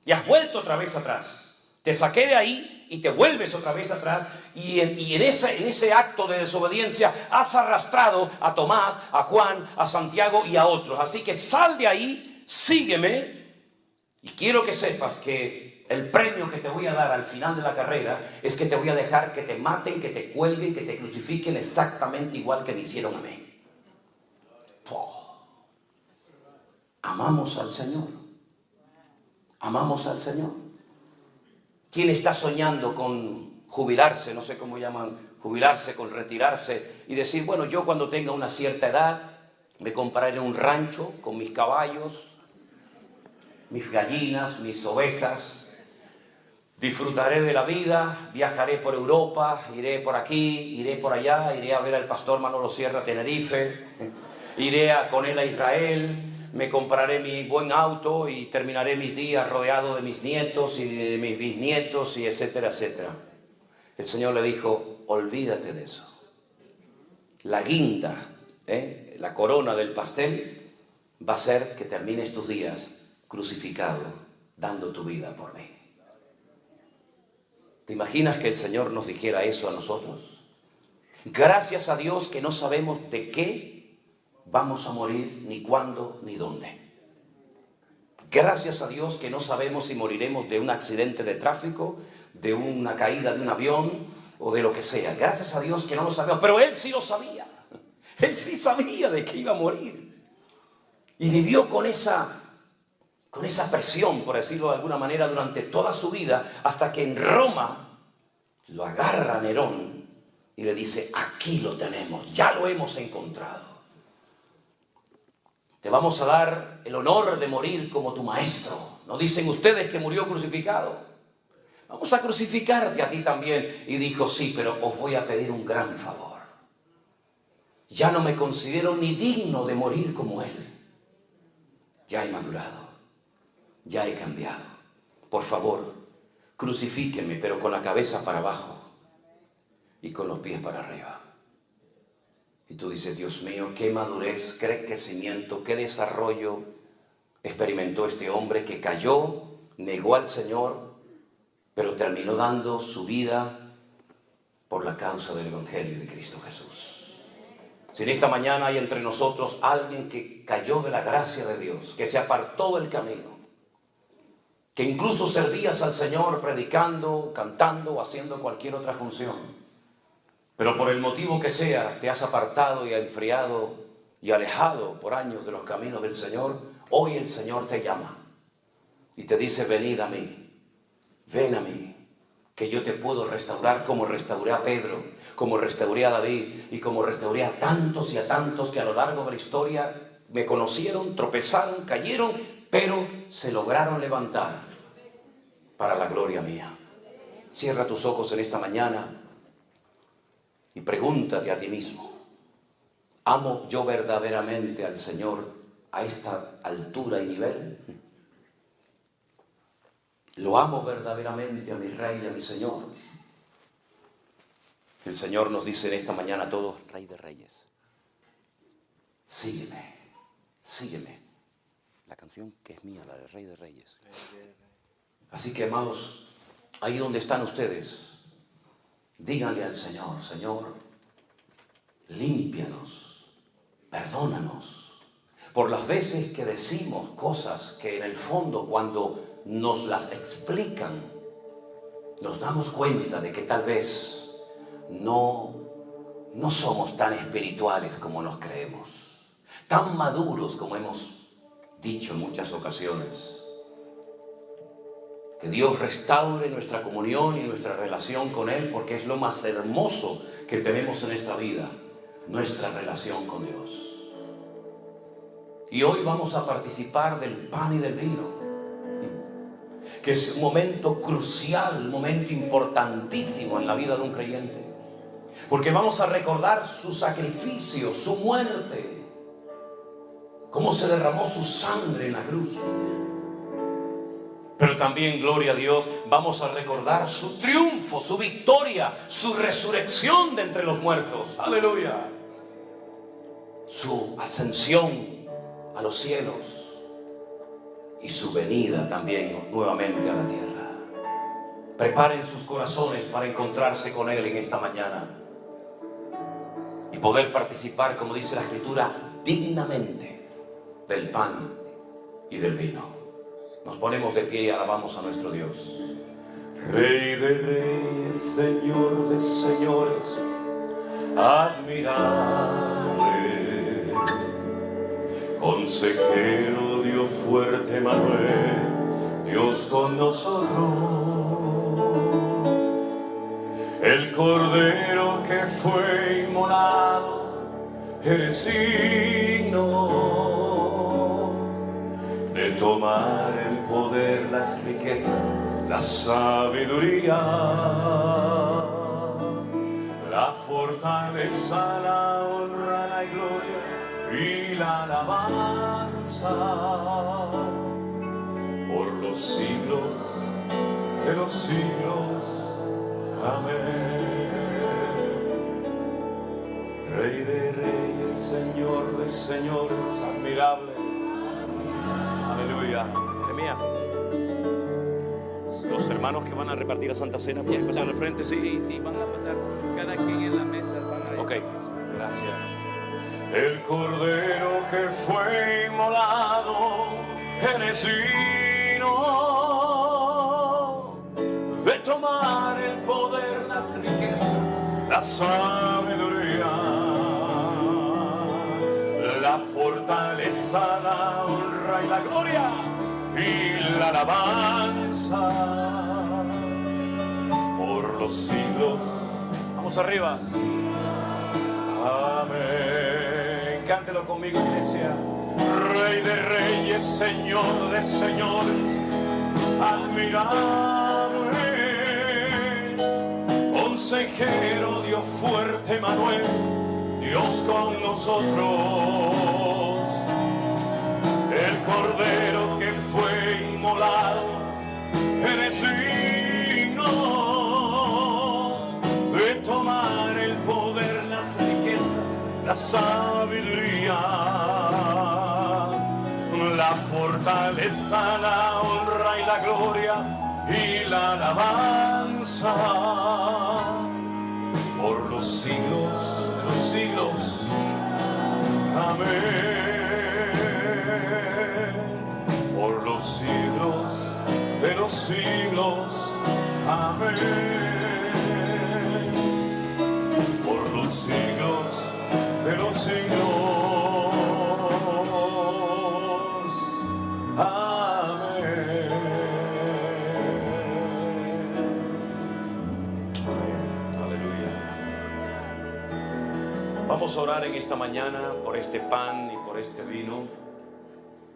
Y has vuelto otra vez atrás. Te saqué de ahí y te vuelves otra vez atrás. Y en ese acto de desobediencia has arrastrado a Tomás, a Juan, a Santiago y a otros. Así que sal de ahí, sígueme. Y quiero que sepas que el premio que te voy a dar al final de la carrera es que te voy a dejar que te maten, que te cuelguen, que te crucifiquen exactamente igual que me hicieron a mí. Oh. Amamos al Señor. Amamos al Señor. ¿Quién está soñando con jubilarse? No sé cómo llaman, jubilarse, con retirarse y decir, bueno, yo cuando tenga una cierta edad me compraré un rancho con mis caballos, mis gallinas, mis ovejas, disfrutaré de la vida, viajaré por Europa, iré por aquí, iré por allá, iré a ver al pastor Manolo Sierra a Tenerife, iré con él a Israel, me compraré mi buen auto y terminaré mis días rodeado de mis nietos y de mis bisnietos y etcétera, etcétera. El Señor le dijo, olvídate de eso. La guinda, la corona del pastel va a ser que termines tus días crucificado, dando tu vida por mí. ¿Te imaginas que el Señor nos dijera eso a nosotros? Gracias a Dios que no sabemos de qué vamos a morir, ni cuándo, ni dónde. Gracias a Dios que no sabemos si moriremos de un accidente de tráfico, de una caída de un avión o de lo que sea. Gracias a Dios que no lo sabemos, pero Él sí lo sabía. Él sí sabía de que iba a morir. Y vivió con esa presión, por decirlo de alguna manera, durante toda su vida, hasta que en Roma lo agarra Nerón y le dice, aquí lo tenemos, ya lo hemos encontrado. Te vamos a dar el honor de morir como tu maestro. ¿No dicen ustedes que murió crucificado? Vamos a crucificarte a ti también. Y dijo, sí, pero os voy a pedir un gran favor. Ya no me considero ni digno de morir como él. Ya he madurado. Ya he cambiado. Por favor, crucifíqueme, pero con la cabeza para abajo y con los pies para arriba. Y tú dices, Dios mío, qué madurez, qué crecimiento, qué desarrollo experimentó este hombre que cayó, negó al Señor, pero terminó dando su vida por la causa del Evangelio de Cristo Jesús. Si en esta mañana hay entre nosotros alguien que cayó de la gracia de Dios, que se apartó del camino, que incluso servías al Señor predicando, cantando o haciendo cualquier otra función, pero por el motivo que sea te has apartado y enfriado y alejado por años de los caminos del Señor, hoy el Señor te llama y te dice, venid a mí, ven a mí, que yo te puedo restaurar como restauré a Pedro, como restauré a David y como restauré a tantos y a tantos que a lo largo de la historia me conocieron, tropezaron, cayeron, pero se lograron levantar para la gloria mía. Cierra tus ojos en esta mañana y pregúntate a ti mismo, ¿amo yo verdaderamente al Señor a esta altura y nivel? ¿Lo amo verdaderamente a mi Rey y a mi Señor? El Señor nos dice en esta mañana a todos, Rey de Reyes, sígueme, sígueme. La canción que es mía, la de Rey de Reyes. Así que, amados, ahí donde están ustedes, díganle al Señor, Señor, límpianos, perdónanos, por las veces que decimos cosas que en el fondo cuando nos las explican, nos damos cuenta de que tal vez no somos tan espirituales como nos creemos, tan maduros como hemos dicho en muchas ocasiones. Que Dios restaure nuestra comunión y nuestra relación con Él, porque es lo más hermoso que tenemos en esta vida, nuestra relación con Dios. Y hoy vamos a participar del pan y del vino, que es un momento crucial, un momento importantísimo en la vida de un creyente, porque vamos a recordar su sacrificio, su muerte, cómo se derramó su sangre en la cruz. Pero también, gloria a Dios, vamos a recordar su triunfo, su victoria, su resurrección de entre los muertos. ¡Aleluya! Su ascensión a los cielos y su venida también nuevamente a la tierra. Preparen sus corazones para encontrarse con Él en esta mañana y poder participar, como dice la Escritura, dignamente del pan y del vino. Nos ponemos de pie y alabamos a nuestro Dios. Rey de reyes, Señor de señores, admirable, consejero, Dios fuerte, Manuel, Dios con nosotros. El cordero que fue inmolado, eres signo de tomar el poder, las riquezas, la sabiduría, la fortaleza, la honra, la gloria y la alabanza por los siglos de los siglos. Amén. Rey de reyes, Señor de señores, admirable. Aleluya. Jeremías, los hermanos que van a repartir la Santa Cena pueden pasar al frente, ¿sí? Sí, van a pasar cada quien en la mesa. Ok, gracias. El cordero que fue inmolado, eres digno de tomar el poder, las riquezas, la sabiduría, la fortaleza, la honra y la gloria y la alabanza por los siglos. Vamos arriba. Amén. Cántelo conmigo, iglesia. Rey de reyes, Señor de señores, admirable. Consejero, Dios fuerte, Manuel, Dios con nosotros. El cordero que fue inmolado, eres digno de tomar el poder, las riquezas, la sabiduría, la fortaleza, la honra y la gloria y la alabanza por los siglos de los siglos. Amén. Por los siglos de los siglos. Amén. Por los siglos de los siglos. Amén. Aleluya. Vamos a orar en esta mañana por este pan y por este vino,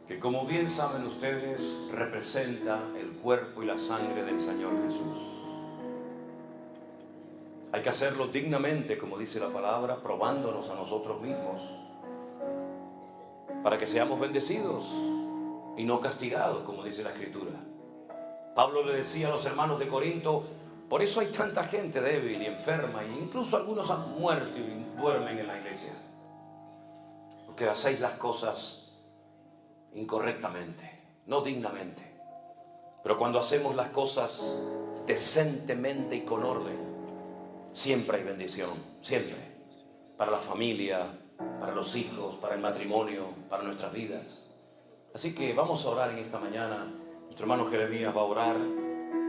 que como bien saben ustedes, representa el cuerpo y la sangre del Señor Jesús. Hay que hacerlo dignamente, como dice la palabra, probándonos a nosotros mismos, para que seamos bendecidos y no castigados, como dice la Escritura. Pablo le decía a los hermanos de Corinto: por eso hay tanta gente débil y enferma, e incluso algunos han muerto y duermen en la iglesia, porque hacéis las cosas incorrectamente, no dignamente. Pero cuando hacemos las cosas decentemente y con orden, siempre hay bendición, siempre, para la familia, para los hijos, para el matrimonio, para nuestras vidas. Así que vamos a orar en esta mañana. Nuestro hermano Jeremías va a orar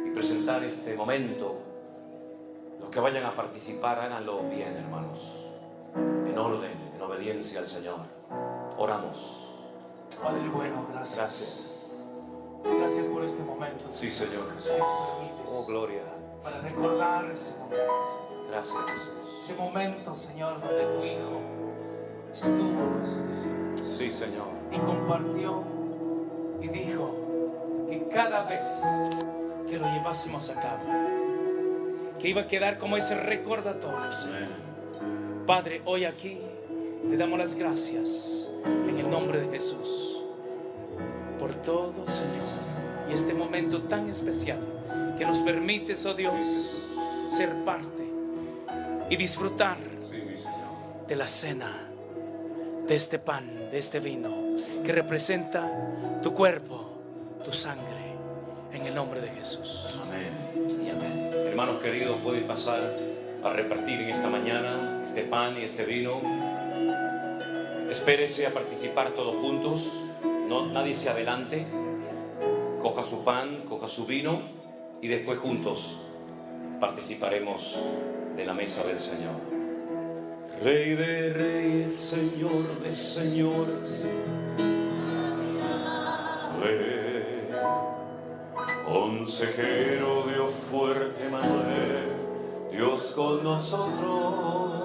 y presentar este momento. Los que vayan a participar, háganlo bien, hermanos, en orden, en obediencia al Señor. Oramos. Padre bueno, gracias. Gracias. Gracias por este momento. Sí, Señor Jesús. Que nos permites Oh, gloria. para recordar ese momento, Señor. Gracias, Jesús. Ese momento, Señor, donde tu Hijo estuvo con sus discípulos Sí, Señor. y compartió y dijo que cada vez que lo llevásemos a cabo, que iba a quedar como ese recordatorio, Señor. Padre, hoy aquí te damos las gracias en el nombre de Jesús por todo, Señor, y este momento tan especial que nos permites, oh Dios, ser parte y disfrutar de la cena, de este pan, de este vino que representa tu cuerpo, tu sangre, en el nombre de Jesús. Amén y amén. Hermanos queridos, pueden pasar a repartir en esta mañana este pan y este vino. Espérese a participar todos juntos. No, nadie se adelante. Coja su pan, coja su vino y después juntos participaremos de la mesa del Señor. Rey de reyes, Señor de señores, consejero, Dios fuerte, Manuel, Dios con nosotros,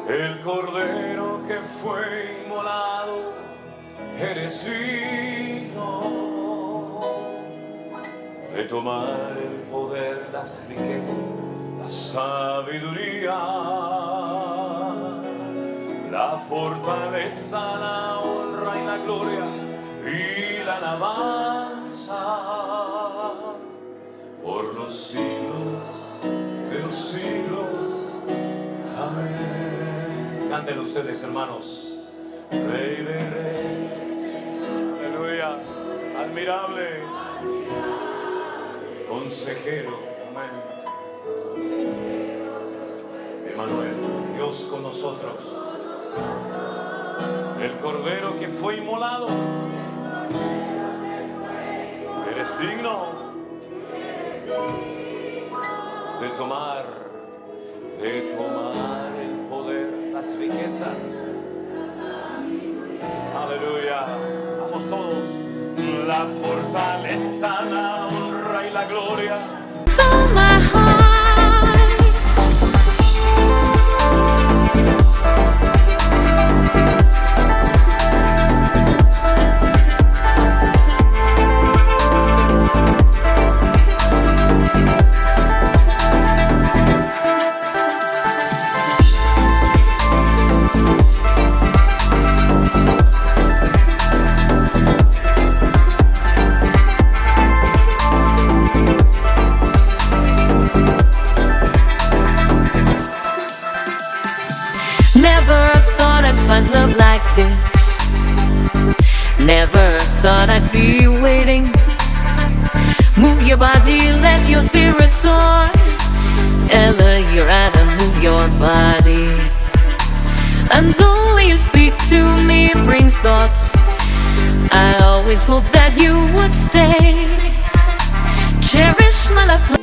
el Cordero que fue inmolado, eres digno de tomar el poder, las riquezas, la sabiduría, la fortaleza, la honra y la gloria y la alabanza por los siglos de los siglos. Amén. Canten ustedes, hermanos. Rey de reyes, aleluya, admirable, consejero, amén. Emmanuel, Dios con nosotros, el Cordero que fue inmolado, eres digno de tomar el poder, las riquezas. Aleluya, vamos todos. La fortaleza, la honra y la gloria. So my heart. Never thought I'd find love like this. Never thought I'd be waiting. Move your body, let your spirit soar. Ella, you're out and move your body. And the way you speak to me brings thoughts. I always hoped that you would stay. Cherish my life